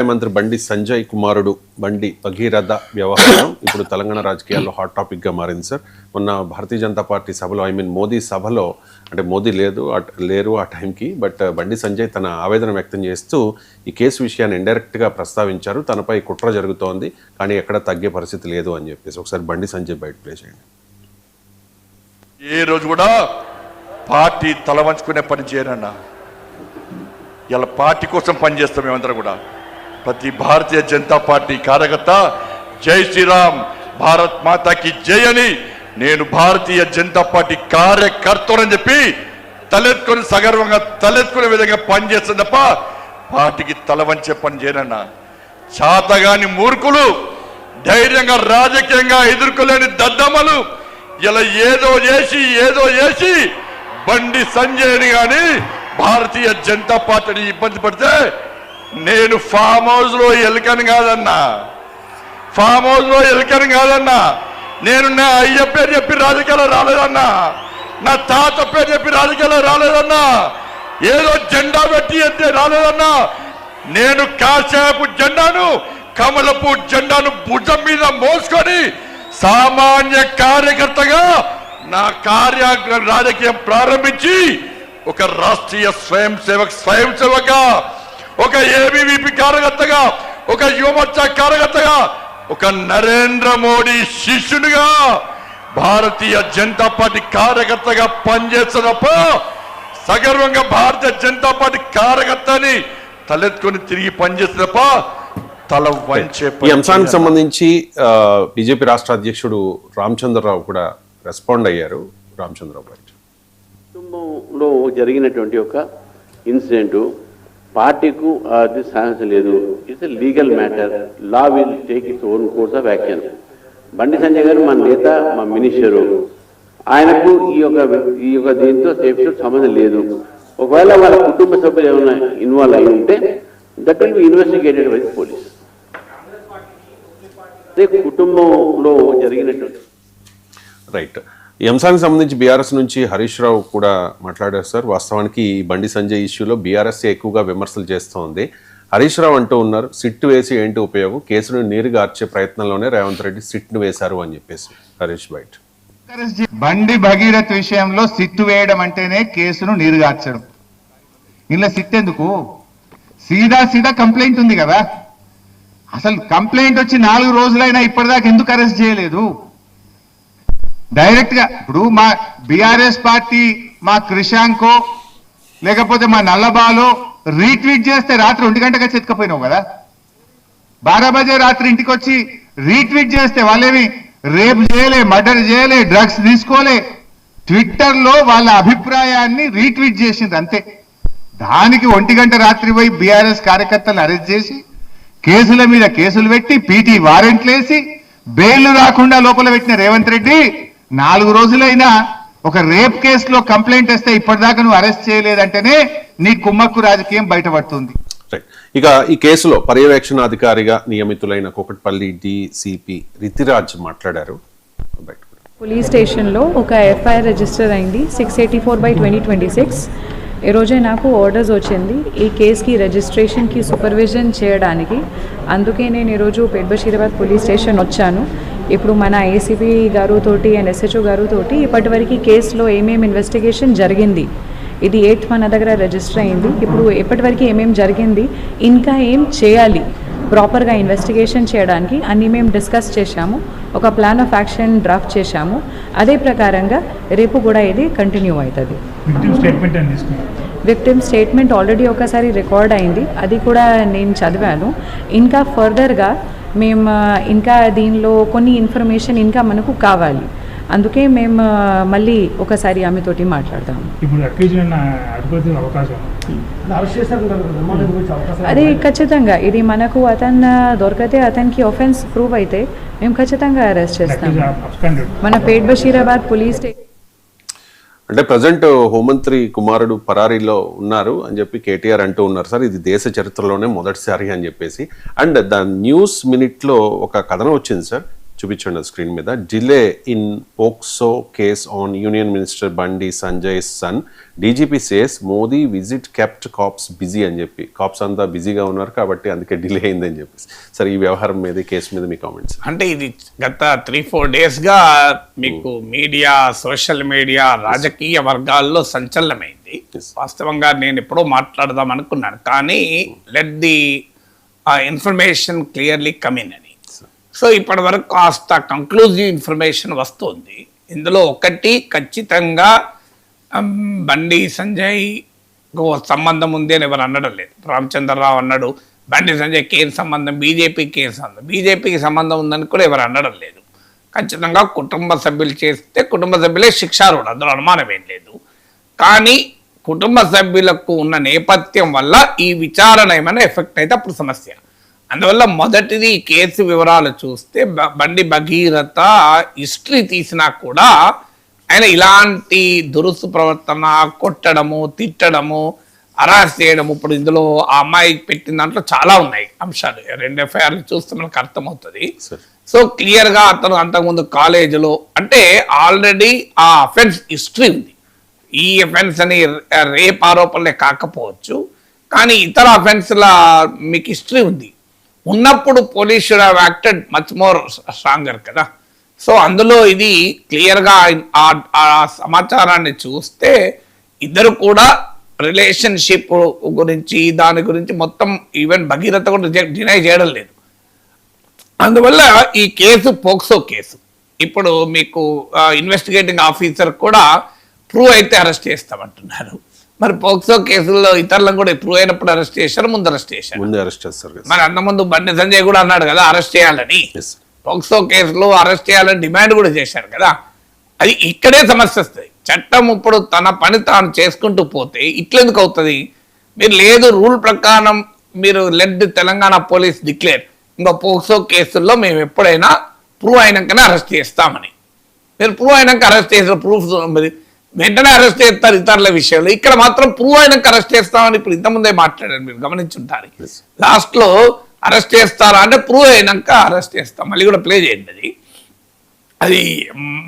మంత్రి బండి సంజయ్ కుమారుడు బండి భగీరథ వ్యవహారం ఇప్పుడు తెలంగాణ రాజకీయాల్లో హాట్ టాపిక్ గా మారింది సార్. మొన్న భారతీయ జనతా పార్టీ సభలో మోదీ సభలో అంటే మోదీ లేరు ఆ టైంకి, బట్ బండి సంజయ్ తన ఆవేదన వ్యక్తం చేస్తూ ఈ కేసు విషయాన్ని ఇండైరెక్ట్ గా ప్రస్తావించారు. తనపై కుట్ర జరుగుతోంది కానీ ఎక్కడ తగ్గే పరిస్థితి లేదు అని చెప్పేసి ఒకసారి బండి సంజయ్ బయట ప్లే చేయండి. ఏ రోజు కూడా పార్టీ తల వంచుకునే పని చేయనన్నా, ఇలా పార్టీ కోసం పనిచేస్తాం. మేమందరం కూడా ప్రతి భారతీయ జనతా పార్టీ కార్యకర్త జై శ్రీరామ్ భారత్ మాతాకి జై అని నేను భారతీయ జనతా పార్టీ కార్యకర్తలని చెప్పి తలెత్తుకొని సగర్వంగా తలెత్తుకునే విధంగా పనిచేస్తుంది తప్ప పార్టీకి తల వంచే పని చేయనన్నా. చాతగాని మూర్ఖులు, ధైర్యంగా రాజకీయంగా ఎదుర్కోలేని దద్దమ్మలు ఇలా ఏదో చేసి బండి సంజయ్ని కానీ భారతీయ జనతా పార్టీని ఇబ్బంది పడితే నేను ఫామ్ హౌస్ లో ఎలుకని కాదన్నా, నేను నా అయ్య పేరు చెప్పి రాజకీయాలు రాలేదన్నా, నా తాత పేరు చెప్పి రాజకీయాలు రాలేదన్నా, ఏదో జెండా పెట్టి అంటే రాలేదన్నా. నేను కాసేపు జెండాను, కమలపు జెండాను భుజం మీద మోసుకొని సామాన్య కార్యకర్తగా నా రాజకీయం ప్రారంభించి ఒక రాష్ట్రీయ స్వయం సేవక, ఒక ఏబీవీపీ కార్యకర్తగా, ఒక యువమోర్చా కార్యకర్తగా, ఒక నరేంద్ర మోడీ శిష్యునిగా భారతీయ జనతా పార్టీ కార్యకర్తగా పనిచేస్తున్నప్ప సగర్వంగా భారతీయ జనతా పార్టీ కార్యకర్తని తలెత్తుకొని తిరిగి పనిచేస్తున్నప్ప తల వంచే. ఈ అంశానికి సంబంధించి బీజేపీ రాష్ట్ర అధ్యక్షుడు రామచంద్రరావు కూడా రెస్పాండ్ అయ్యారు. రామచంద్రరావు గారు, కుటుంబంలో జరిగినటువంటి ఒక ఇన్సిడెంట్ పార్టీకు అది సాయం లేదు. It's a legal matter. Law will take its own course of action. Bandi Sanjay గారు మా నేత, మా మినిస్టరు, ఆయనకు ఈ యొక్క దీంతో సేఫ్టీ సంబంధం లేదు. ఒకవేళ వాళ్ళ కుటుంబ సభ్యులు ఏమైనా ఇన్వాల్వ్ అయి ఉంటే that will be investigated by police. కుటుంబంలో జరిగినటువంటి రైట్. ఈ అంశానికి సంబంధించి బీఆర్ఎస్ నుంచి హరీష్ రావు కూడా మాట్లాడారు సార్. వాస్తవానికి ఈ బండి సంజయ్ ఇష్యూలో బీఆర్ఎస్ ఎక్కువగా విమర్శలు చేస్తోంది. హరీష్ రావు అంటూ ఉన్నారు, సిట్ వేసి ఏంటి ఉపయోగం, కేసును నీరుగార్చే ప్రయత్నంలోనే రేవంత్ రెడ్డి సిట్ను వేశారు అని చెప్పేసి. హరీష్ బైట్. బండి భగీరథ్ విషయంలో సిట్టు వేయడం అంటేనే కేసును నీరుగార్చడం. ఇలా సిట్ ఎందుకు? సీదా కంప్లైంట్ ఉంది కదా. అసలు కంప్లైంట్ వచ్చి 4 రోజులైనా ఇప్పటిదాకా ఎందుకు అరెస్ట్ చేయలేదు? డైరెక్ట్ గా ఇప్పుడు మా బీఆర్ఎస్ పార్టీ మా క్రిషాంకో లేకపోతే మా నల్లబాలో రీట్వీట్ చేస్తే రాత్రి 1 గంటగా చెతకపోయినావు కదా. 12 బజే రాత్రి ఇంటికి వచ్చి రీట్వీట్ చేస్తే వాళ్ళేమి రేప్ చేయలే, మర్డర్ చేయలే, డ్రగ్స్ తీసుకోలే. ట్విట్టర్ లో వాళ్ళ అభిప్రాయాన్ని రీట్వీట్ చేసింది అంతే. దానికి 1 గంట రాత్రి పోయి బీఆర్ఎస్ కార్యకర్తలను అరెస్ట్ చేసి కేసుల మీద కేసులు పెట్టి పీటీ వారెంట్లు వేసి బెయిల్ రాకుండా లోపల పెట్టిన రేవంత్ రెడ్డి 4 రోజులైనా ఒక రేప్ కేసులో కంప్లైంట్ వస్తే ఇప్పటిదాకా నువ్వు అరెస్ట్ చేయలేదంటేనే నీ కుమ్మక్కు రాజకీయం బయటపడుతుంది. ఇక ఈ కేసులో పర్యవేక్షణాధికారిగా నియమితులైన కూకట్పల్లి డీసీపీ రితిరాజ్ మాట్లాడారు. పోలీస్ స్టేషన్లో ఒక ఎఫ్ఐఆర్ రిజిస్టర్ అయింది 684/2026. ఈరోజే నాకు ఆర్డర్స్ వచ్చింది ఈ కేసుకి రిజిస్ట్రేషన్కి సూపర్విజన్ చేయడానికి. అందుకే నేను ఈరోజు బషీరాబాద్ పోలీస్ స్టేషన్ వచ్చాను. ఇప్పుడు మన ఏసీపీ గారుతోటి అండ్ ఎస్హెచ్ఓ గారుతోటి ఇప్పటివరకు కేసులో ఏమేమి ఇన్వెస్టిగేషన్ జరిగింది, ఇది 8th మన దగ్గర రిజిస్టర్ అయింది. ఇప్పుడు ఇప్పటివరకు ఏమేమి జరిగింది, ఇంకా ఏం చేయాలి ప్రాపర్గా ఇన్వెస్టిగేషన్ చేయడానికి అన్నీ మేము డిస్కస్ చేశాము. ఒక ప్లాన్ ఆఫ్ యాక్షన్ డ్రాఫ్ట్ చేశాము. అదే ప్రకారంగా రేపు కూడా ఇది కంటిన్యూ అవుతుంది. విక్టిమ్ స్టేట్మెంట్ ఆల్రెడీ ఒకసారి రికార్డ్ అయింది, అది కూడా నేను చదివాను. ఇంకా ఫర్దర్గా మేము ఇంకా దీనిలో కొన్ని ఇన్ఫర్మేషన్ ఇంకా మనకు కావాలి. అందుకే మేము మళ్ళీ ఒకసారి ఆమెతోటి మాట్లాడతాము. అది ఖచ్చితంగా ఇది మనకు అతను దొరికితే అతనికి ఆఫెన్స్ ప్రూవ్ అయితే మేము ఖచ్చితంగా అరెస్ట్ చేస్తాం. మన బషీరాబాద్ పోలీస్ స్టేషన్ అంటే ప్రజెంట్ హోంమంత్రి కుమారుడు పరారీలో ఉన్నారు అని చెప్పి కేటీఆర్ అంటూ ఉన్నారు సార్. ఇది దేశ చరిత్రలోనే మొదటిసారి అని చెప్పేసి. అండ్ ద న్యూస్ మినిట్లో ఒక కథనం వచ్చింది సార్, చూపించండి స్క్రీన్ మీద. Delay in POCSO case on union minister Bandi Sanjay son, DGP says Modi visit kept cops busy అని చెప్పి, కాప్స్ అంతా బిజీగా ఉన్నారు కాబట్టి అందుకే డిలే అయిందని చెప్పేసి. సరే, ఈ వ్యవహారం మీద, కేసు మీద మీ కామెంట్స్. అంటే ఇది గత 3-4 డేస్గా మీకు మీడియా, సోషల్ మీడియా, రాజకీయ వర్గాల్లో సంచలనమైంది. వాస్తవంగా నేను ఎప్పుడో మాట్లాడదాం అనుకున్నాను, కానీ let the information clearly come in అని. సో ఇప్పటి వరకు కాస్త కంక్లూజివ్ ఇన్ఫర్మేషన్ వస్తుంది. ఇందులో ఒకటి ఖచ్చితంగా బండి సంజయ్ సంబంధం ఉంది అని ఎవరు అనడం లేదు. రామచంద్రరావు అన్నాడు బండి సంజయ్కి ఏం సంబంధం, బీజేపీకి ఏం సంబంధం, బీజేపీకి సంబంధం ఉందని కూడా ఎవరు అనడం లేదు. ఖచ్చితంగా కుటుంబ సభ్యులు చేస్తే కుటుంబ సభ్యులే శిక్షార్హుడు, అందులో అనుమానం ఏం లేదు. కానీ కుటుంబ సభ్యులకు ఉన్న నేపథ్యం వల్ల ఈ విచారణ ఏమైనా ఎఫెక్ట్ అయితే అప్పుడు సమస్య. అందువల్ల మొదటిది ఈ కేసు వివరాలు చూస్తే బండి భగీరథ హిస్టరీ తీసినా కూడా ఆయన ఇలాంటి దురుసు ప్రవర్తన, కొట్టడము, తిట్టడము, అరెస్ట్ చేయడము, ఇప్పుడు ఇందులో ఆ అమ్మాయి పెట్టిన దాంట్లో చాలా ఉన్నాయి అంశాలు. 2 ఎఫ్ఐఆర్లు చూస్తే మనకు అర్థమవుతుంది. సో క్లియర్గా అతను అంతకుముందు కాలేజీలో అంటే ఆల్రెడీ ఆ అఫెన్స్ హిస్టరీ ఉంది. ఈ అఫెన్స్ అని రేప్ ఆరోపణలే కాకపోవచ్చు, కానీ ఇతర అఫెన్స్ల మీకు హిస్టరీ ఉంది. ఉన్నప్పుడు police should have acted much more stronger కదా. సో అందులో ఇది క్లియర్గా ఆ సమాచారాన్ని చూస్తే ఇద్దరు కూడా రిలేషన్షిప్ గురించి, దాని గురించి మొత్తం ఈవెన్ భగీరథ కూడా డినై చేయడం లేదు. అందువల్ల ఈ కేసు పోక్సో కేసు. ఇప్పుడు మీకు ఇన్వెస్టిగేటింగ్ ఆఫీసర్ కూడా ప్రూవ్ అయితే అరెస్ట్ చేస్తామంటున్నారు. మరి పోక్సో కేసుల్లో ఇతరులను కూడా ప్రూవ్ అయినప్పుడు అరెస్ట్ చేశారు, ముందు అరెస్ట్ చేశారు. మరి అంతకుముందు బండి సంజయ్ కూడా అన్నాడు కదా అరెస్ట్ చేయాలని. పోక్సో కేసులో అరెస్ట్ చేయాలని డిమాండ్ కూడా చేశారు కదా. అది ఇక్కడే సమస్య వస్తుంది. చట్టం ఇప్పుడు తన పని తాను చేసుకుంటూ పోతే ఇట్లెందుకు అవుతుంది? మీరు లేదు రూల్ ప్రకారం మీరు లెట్ తెలంగాణ పోలీస్ డిక్లేర్ ఇంకా పోక్సో కేసుల్లో మేము ఎప్పుడైనా ప్రూవ్ అయినాకనే అరెస్ట్ చేస్తామని. మీరు ప్రూవ్ అయినాక అరెస్ట్ చేసిన ప్రూఫ్ వెంటనే అరెస్ట్ చేస్తారు ఇతరుల విషయంలో. ఇక్కడ మాత్రం ప్రూవ్ అయినాక అరెస్ట్ చేస్తామని ఇప్పుడు ఇంతకుముందే మాట్లాడారు, మీరు గమనించుంటారు. లాస్ట్లో అరెస్ట్ చేస్తారా అంటే ప్రూవ్ అయినాక అరెస్ట్ చేస్తాం. మళ్ళీ కూడా ప్లే చేయండి అది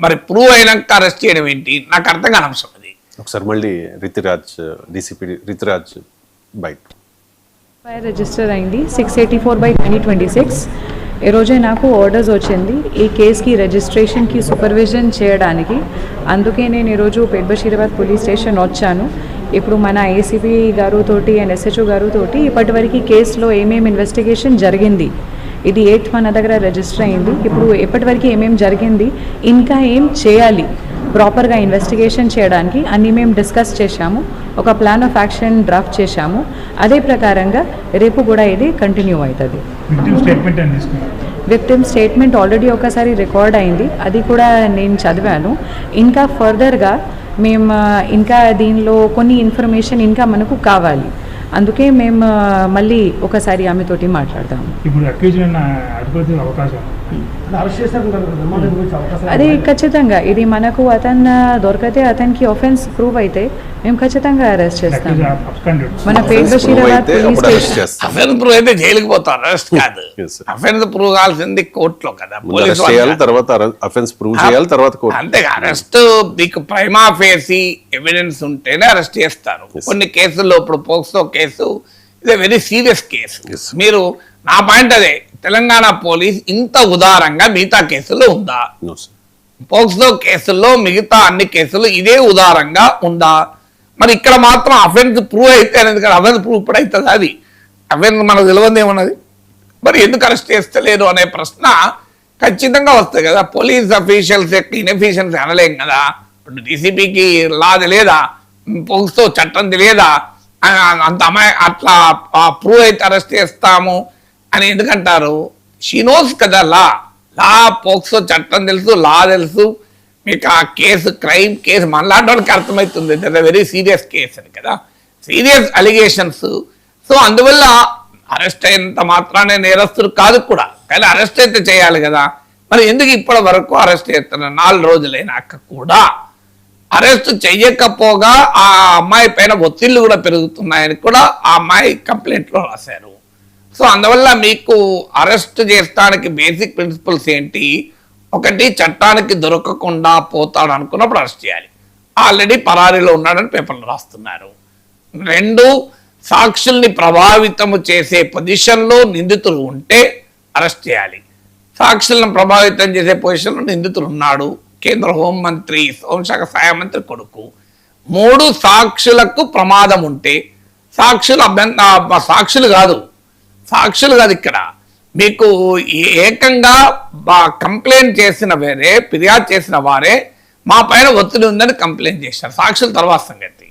మరి ప్రూవ్ అయినాక అరెస్ట్ చేయడం ఏంటి నాకు అర్థం కాని అంశం అది. ఒకసారి మళ్ళీ Ritiraj, DCP Ritiraj bite. Register అయింది 684/2026. ఈరోజే నాకు ఆర్డర్స్ వచ్చింది ఈ కేసుకి రిజిస్ట్రేషన్కి సూపర్విజన్ చేయడానికి. అందుకే నేను ఈరోజు పేట్ బషీరాబాద్ పోలీస్ స్టేషన్ వచ్చాను. ఇప్పుడు మన ఏసీపీ గారుతోటి అండ్ ఎస్హెచ్ఓ గారుతోటి ఇప్పటివరకు కేసులో ఏమేమి ఇన్వెస్టిగేషన్ జరిగింది, ఇది 8th మన దగ్గర రిజిస్టర్ అయింది. ఇప్పుడు ఇప్పటివరకు ఏమేమి జరిగింది, ఇంకా ఏం చేయాలి ప్రాపర్గా ఇన్వెస్టిగేషన్ చేయడానికి అన్నీ మేము డిస్కస్ చేశాము. ఒక ప్లాన్ ఆఫ్ యాక్షన్ డ్రాఫ్ట్ చేశాము. అదే ప్రకారంగా రేపు కూడా ఇది కంటిన్యూ అవుతుంది. విక్టిమ్ స్టేట్మెంట్ ఆల్రెడీ ఒకసారి రికార్డ్ అయింది, అది కూడా నేను చదివాను. ఇంకా ఫర్దర్గా మేము ఇంకా దీనిలో కొన్ని ఇన్ఫర్మేషన్ ఇంకా మనకు కావాలి. అందుకే మేము మళ్ళీ ఒకసారి ఆమెతోటి మాట్లాడదాము. అది ఖచ్చితంగా ఇది మనకు అతను దొరికితే, అతనికి ఆఫెన్స్ ప్రూవ్ అయితే మేము ఖచ్చితంగా అరెస్ట్ చేస్తాం. మన Pet Basheerabad police station offence prove అయితే జైలుకి పోతాం, అరెస్ట్ కాదు. అఫెన్స్ ప్రూవ్ కావాల్సింది కోర్టులో కదా, అంతే. అరెస్ట్ మీకు ప్రైమా ఫేసి ఎవిడెన్స్ ఉంటేనే అరెస్ట్ చేస్తారు. కొన్ని కేసుల్లో ఇప్పుడు పోక్సో కేసు ఇది వెరీ సీరియస్ కేసు. మీరు నా పాయింట్ అదే, తెలంగాణ పోలీస్ ఇంత ఉదారంగా మిగతా కేసుల్లో ఉందా? పోక్సో కేసుల్లో మిగతా అన్ని కేసులు ఇదే ఉదారంగా ఉందా? మరి ఇక్కడ మాత్రం అఫెన్స్ ప్రూవ్ అయితే అనేది కదా, అఫెన్స్ ప్రూవ్ ఇప్పుడు అవుతుంది. అది అఫెన్స్ మనకు తెలియదు ఏమన్నది, మరి ఎందుకు అరెస్ట్ చేస్తలేరు అనే ప్రశ్న ఖచ్చితంగా వస్తుంది కదా. పోలీస్ అఫీషియల్స్ యొక్క ఇన్ఎఫిషియన్సీ అనలేం కదా. ఇప్పుడు డీసీపీకి లాది లేదా, పోక్సో చట్టం తెలియదా, అంత అమ్మాయి అట్లా ప్రూవ్ అయితే అరెస్ట్ చేస్తాము అని ఎందుకంటారు? షీ నోస్ కదా లా పోక్సో చట్టం తెలుసు, లా తెలుసు. మీకు ఆ కేసు క్రైమ్ కేసు మనలాంటి వాళ్ళకి అర్థమవుతుంది, దట్ వెరీ సీరియస్ కేసు అని కదా, సీరియస్ అలిగేషన్స్. సో అందువల్ల అరెస్ట్ అయినంత మాత్రానే నేరస్తుడు కాదు కూడా, కానీ అరెస్ట్ అయితే చేయాలి కదా. మరి ఎందుకు ఇప్పటి వరకు అరెస్ట్ చేస్తున్నారు? 4 రోజులైనాక కూడా అరెస్ట్ చెయ్యకపోగా ఆ అమ్మాయి పైన ఒత్తిళ్లు కూడా పెరుగుతున్నాయని కూడా ఆ అమ్మాయి కంప్లైంట్లో రాశారు. సో అందువల్ల మీకు అరెస్ట్ చేస్తానికి బేసిక్ ప్రిన్సిపల్స్ ఏంటి? ఒకటి, చట్టానికి దొరకకుండా పోతాడు అనుకున్నప్పుడు అరెస్ట్ చేయాలి. ఆల్రెడీ పరారీలో ఉన్నాడని పేపర్లు రాస్తున్నారు. 2, సాక్షుల్ని ప్రభావితము చేసే పొజిషన్లో నిందితుడు ఉంటే అరెస్ట్ చేయాలి. సాక్షులను ప్రభావితం చేసే పొజిషన్లో నిందితుడు ఉన్నాడు, కేంద్ర హోంమంత్రి, హోంశాఖ సహాయ మంత్రి కొడుకు. 3, సాక్షులకు ప్రమాదం ఉంటే, సాక్షులు కాదు ఇక్కడ మీకు ఏకంగా కంప్లైంట్ చేసిన ఫిర్యాదు చేసిన వారే మా పైన ఒత్తిడి ఉందని కంప్లైంట్ చేశారు. సాక్షుల తర్వాత సంగతి.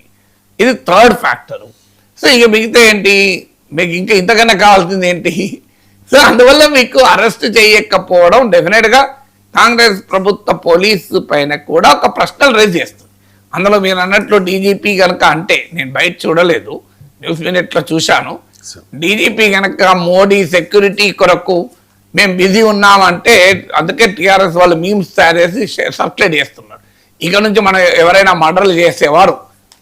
ఇది 3rd ఫ్యాక్టరు. సో ఇక మిగతా ఏంటి, మీకు ఇంకా ఇంతకన్నా కావాల్సింది ఏంటి? సో అందువల్ల మీకు అరెస్ట్ చేయకపోవడం డెఫినెట్గా కాంగ్రెస్ ప్రభుత్వ పోలీసు పైన కూడా ఒక ప్రశ్నలు రేజ్ చేస్తుంది. అందులో మీరు అన్నట్లు డీజీపీ కనుక, అంటే నేను బయట చూడలేదు, న్యూస్ మినిట్లో చూశాను, డీజీపీ కనుక మోడీ సెక్యూరిటీ కొరకు మేము బిజీ ఉన్నామంటే అందుకే టీఆర్ఎస్ వాళ్ళు మీమ్స్ తయారు చేసి సర్క్యులేట్ చేస్తున్నారు. ఇక నుంచి మనం ఎవరైనా మర్డర్లు చేసేవారు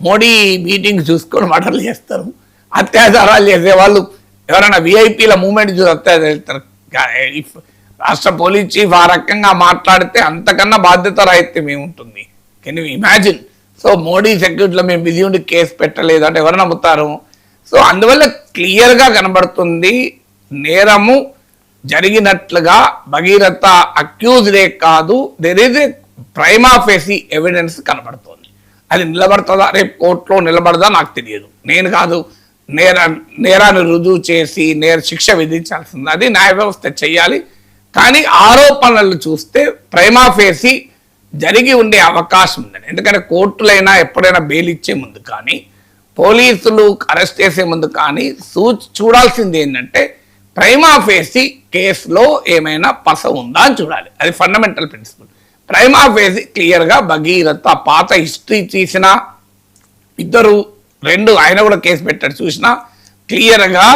మోడీ మీటింగ్ చూసుకొని మర్డర్లు చేస్తారు, అత్యాచారాలు చేసేవాళ్ళు ఎవరైనా విఐపీల మూవ్మెంట్ చూసి అత్యాచారం చేస్తారు. రాష్ట్ర పోలీస్ చీఫ్ ఆ రకంగా మాట్లాడితే అంతకన్నా బాధ్యత రాయిత్యం ఏముంటుంది? Can you imagine? So Modi సెక్యూరిటీలో మేము బిజీ ఉండి కేసు పెట్టలేదు అంటే ఎవరు నమ్ముతారు? సో అందువల్ల క్లియర్గా కనబడుతుంది నేరము జరిగినట్లుగా భగీరథ అక్యూజ్డే కాదు, there is a prima facie evidence కనబడుతుంది. అది నిలబడుతుందా, రేపు కోర్టులో నిలబడదా నాకు తెలియదు. నేను కాదు నేరాన్ని రుజువు చేసి శిక్ష విధించాల్సింది, అది న్యాయ వ్యవస్థ చెయ్యాలి. కానీ ఆరోపణలు చూస్తే ప్రైమా ఫేసి జరిగి ఉండే అవకాశం ఉందని. ఎందుకంటే కోర్టులైనా ఎప్పుడైనా బెయిల్ ఇచ్చే ముందు కానీ, పోలీసులు అరెస్ట్ చేసే ముందు కానీ చూడాల్సింది ఏంటంటే ప్రైమా ఫేసి కేసులో ఏమైనా పస ఉందా అని చూడాలి. అది ఫండమెంటల్ ప్రిన్సిపల్. ప్రైమా ఫేసి క్లియర్గా భగీరథ పాత హిస్టరీ తీసినా, 2 ఆయన కూడా కేసు పెట్టాడు చూసినా, క్లియర్గా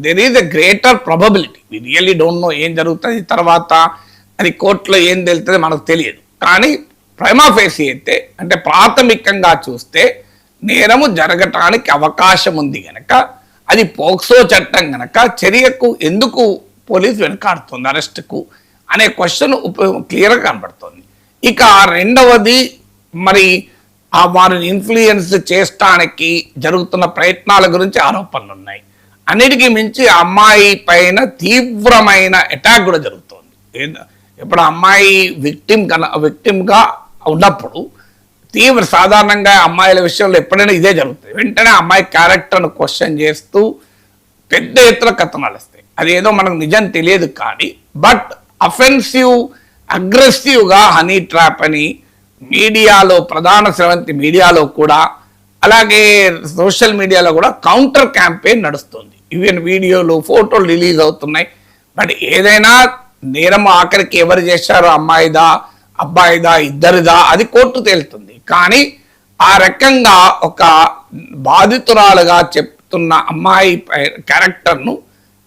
there is a greater probability. We really don't know ఏం జరుగుతుంది తర్వాత, అది కోర్టులో ఏం తెలుస్తుంది మనకు తెలియదు. కానీ ప్రైమా ఫేసి అయితే, అంటే ప్రాథమికంగా చూస్తే నేరము జరగటానికి అవకాశం ఉంది గనక, అది పోక్సో చట్టం గనక చర్యకు ఎందుకు పోలీసు వెనకాడుతుంది అరెస్టుకు అనే క్వశ్చన్ క్లియర్గా కనబడుతుంది. ఇక 2వది, మరి వారిని ఇన్ఫ్లుయెన్స్ చేయడానికి జరుగుతున్న ప్రయత్నాల గురించి ఆరోపణలు ఉన్నాయి. అన్నిటికీ మించి అమ్మాయి పైన తీవ్రమైన అటాక్ కూడా జరుగుతుంది. ఇప్పుడు అమ్మాయి విక్టిమ్గా ఉన్నప్పుడు సాధారణంగా అమ్మాయిల విషయంలో ఎప్పుడైనా ఇదే జరుగుతుంది. వెంటనే అమ్మాయి క్యారెక్టర్ను క్వశ్చన్ చేస్తూ పెద్ద ఎత్తున కథనాలు వస్తాయి. అది ఏదో మనకు నిజం తెలియదు కానీ, బట్ అఫెన్సివ్ అగ్రెసివ్గా హనీ ట్రాప్ అని మీడియాలో, ప్రధాన స్రవంతి మీడియాలో కూడా, అలాగే సోషల్ మీడియాలో కూడా కౌంటర్ క్యాంపెయిన్ నడుస్తుంది. ఈవెన్ వీడియోలు, ఫోటోలు రిలీజ్ అవుతున్నాయి. బట్ ఏదైనా నేరం ఆఖరికి ఎవరు చేశారో, అమ్మాయిదా అబ్బాయిదా ఇద్దరిదా, అది కోర్టు తేలుతుంది. కానీ ఆ రకంగా ఒక బాధితురాలుగా చెప్తున్న అమ్మాయి క్యారెక్టర్ను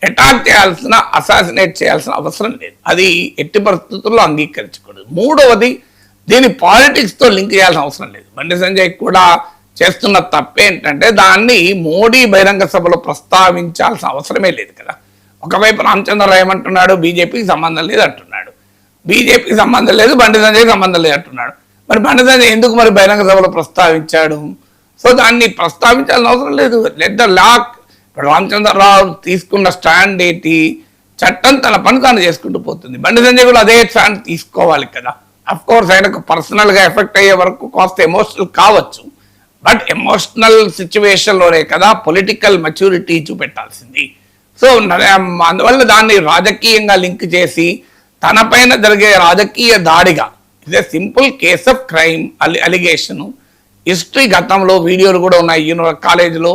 అటాక్ చేయాల్సిన, అసాసినేట్ చేయాల్సిన అవసరం లేదు. అది ఎట్టి పరిస్థితుల్లో అంగీకరించకూడదు. 3వది, దీని పాలిటిక్స్తో లింక్ చేయాల్సిన అవసరం లేదు. బండి సంజయ్ కూడా చేస్తున్న తప్పేంటంటే దాన్ని మోడీ బహిరంగ సభలో ప్రస్తావించాల్సిన అవసరమే లేదు కదా. ఒకవైపు రామచంద్రరావు ఏమంటున్నాడు, బీజేపీకి సంబంధం లేదు అంటున్నాడు, బీజేపీకి సంబంధం లేదు, బండి సంజయ్కి సంబంధం లేదు అంటున్నాడు. మరి బండి సంజయ్ ఎందుకు మరి బహిరంగ సభలో ప్రస్తావించాడు? సో దాన్ని ప్రస్తావించాల్సిన అవసరం లేదు. Let the law. ఇప్పుడు రామచంద్రరావు తీసుకున్న స్టాండ్ ఏంటి? చట్టం తన పని తాను చేసుకుంటూ పోతుంది. బండి సంజయ్ కూడా అదే స్టాండ్ తీసుకోవాలి కదా. అఫ్ కోర్స్ ఆయనకు పర్సనల్గా ఎఫెక్ట్ అయ్యే వరకు కాస్త ఎమోషనల్ కావచ్చు, బట్ ఎమోషనల్ సిచ్యువేషన్లోనే కదా పొలిటికల్ మెచ్యూరిటీ చూపెట్టాల్సింది. సో అందువల్ల దాన్ని రాజకీయంగా లింక్ చేసి తన పైన జరిగే రాజకీయ దాడిగా, ఇదే simple case of crime allegation. History గతంలో వీడియోలు కూడా ఉన్నాయి, కాలేజీలో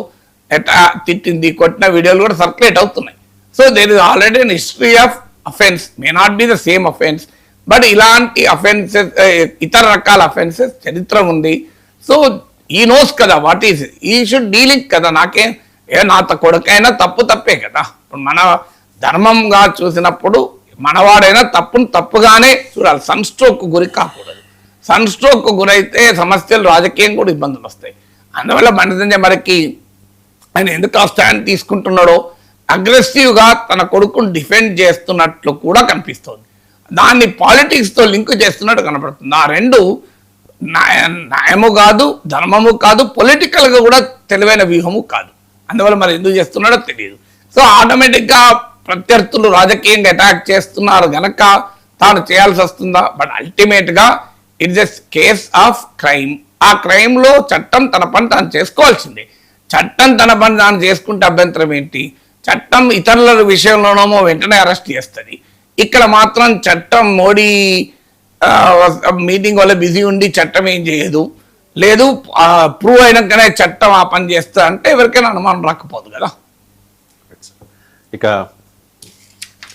ఎట్లా తిట్టింది, కొట్టిన వీడియోలు కూడా సర్క్యులేట్ అవుతున్నాయి. So there is already an history of offence, may not be the same offence, but ఇలాంటి అఫెన్సెస్, ఇతర రకాల అఫెన్సెస్ చరిత్ర ఉంది. సో ఈ నోస్ కదా what is, he should dealing కదా. నాకేం నా కొడుకైనా తప్పే కదా. ఇప్పుడు మన ధర్మంగా చూసినప్పుడు మనవాడైనా తప్పును తప్పుగానే చూడాలి, సన్ స్ట్రోక్ గురి కాకూడదు. సన్ స్ట్రోక్ గురైతే సమస్యలు, రాజకీయం కూడా ఇబ్బందులు వస్తాయి. అందువల్ల బండి సంజయ్ మరికి ఆయన ఎందుకు ఆ స్టాండ్ తీసుకుంటున్నాడో, అగ్రెసివ్గా తన కొడుకును డిఫెండ్ చేస్తున్నట్లు కూడా కనిపిస్తోంది. దాన్ని పాలిటిక్స్తో లింక్ చేస్తున్నట్టు కనపడుతుంది. ఆ రెండు న్యాయము కాదు, ధర్మము కాదు, పొలిటికల్గా కూడా తెలివైన వ్యూహము కాదు. అందువల్ల మరి ఎందుకు చేస్తున్నాడో తెలియదు. సో ఆటోమేటిక్గా ప్రత్యర్థులు రాజకీయంగా అటాక్ చేస్తున్నారు గనక తాను చేయాల్సి వస్తుందా? బట్ అల్టిమేట్గా it's a case of crime. ఆ క్రైమ్లో చట్టం తన పని తాను చేసుకోవాల్సిందే. చట్టం తన పని తాను చేసుకుంటే అభ్యంతరం ఏంటి? చట్టం ఇతరుల విషయంలోనేమో వెంటనే అరెస్ట్ చేస్తుంది. ఇక్కడ మాత్రం చట్టం మోడీ మీటింగ్ వల్ల బిజీ ఉండి చట్టం ఏం చేయదు, లేదు ప్రూవ్ అయినాకనే చట్టం ఆ పని చేస్తా అంటే ఎవరికైనా అనుమానం రాకపోదు కదా. ఇక